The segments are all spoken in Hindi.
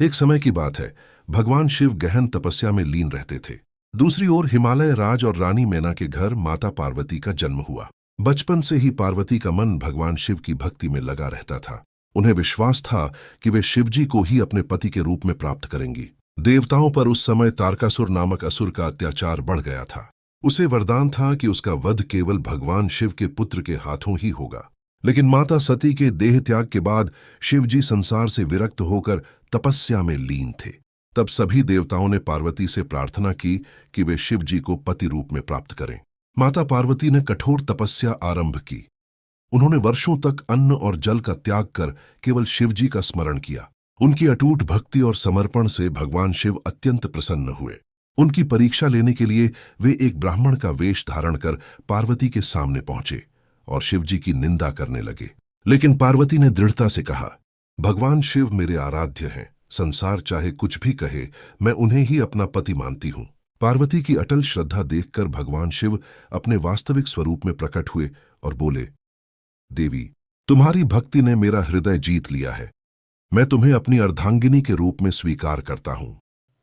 एक समय की बात है, भगवान शिव गहन तपस्या में लीन रहते थे। दूसरी ओर हिमालय राज और रानी मैना के घर माता पार्वती का जन्म हुआ। बचपन से ही पार्वती का मन भगवान शिव की भक्ति में लगा रहता था। उन्हें विश्वास था कि वे शिवजी को ही अपने पति के रूप में प्राप्त करेंगी। देवताओं पर उस समय तारकासुर नामक असुर का अत्याचार बढ़ गया था। उसे वरदान था कि उसका वध केवल भगवान शिव के पुत्र के हाथों ही होगा। लेकिन माता सती के देह त्याग के बाद शिवजी संसार से विरक्त होकर तपस्या में लीन थे। तब सभी देवताओं ने पार्वती से प्रार्थना की कि वे शिवजी को पति रूप में प्राप्त करें। माता पार्वती ने कठोर तपस्या आरंभ की। उन्होंने वर्षों तक अन्न और जल का त्याग कर केवल शिवजी का स्मरण किया। उनकी अटूट भक्ति और समर्पण से भगवान शिव अत्यंत प्रसन्न हुए। उनकी परीक्षा लेने के लिए वे एक ब्राह्मण का वेश धारण कर पार्वती के सामने पहुंचे और शिवजी की निंदा करने लगे। लेकिन पार्वती ने दृढ़ता से कहा, भगवान शिव मेरे आराध्य हैं। संसार चाहे कुछ भी कहे, मैं उन्हें ही अपना पति मानती हूं। पार्वती की अटल श्रद्धा देखकर भगवान शिव अपने वास्तविक स्वरूप में प्रकट हुए और बोले, देवी, तुम्हारी भक्ति ने मेरा हृदय जीत लिया है। मैं तुम्हें अपनी अर्धांगिनी के रूप में स्वीकार करता हूं।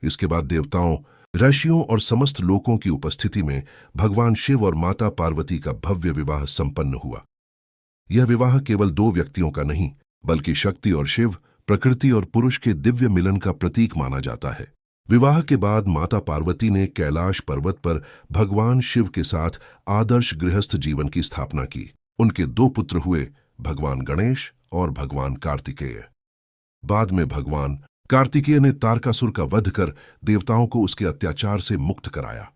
इसके बाद देवताओं, ऋषियों और समस्त लोगों की उपस्थिति में भगवान शिव और माता पार्वती का भव्य विवाह संपन्न हुआ। यह विवाह केवल दो व्यक्तियों का नहीं, बल्कि शक्ति और शिव, प्रकृति और पुरुष के दिव्य मिलन का प्रतीक माना जाता है। विवाह के बाद माता पार्वती ने कैलाश पर्वत पर भगवान शिव के साथ आदर्श गृहस्थ जीवन की स्थापना की। उनके दो पुत्र हुए, भगवान गणेश और भगवान कार्तिकेय। बाद में भगवान कार्तिकेय ने तारकासुर का वध कर देवताओं को उसके अत्याचार से मुक्त कराया।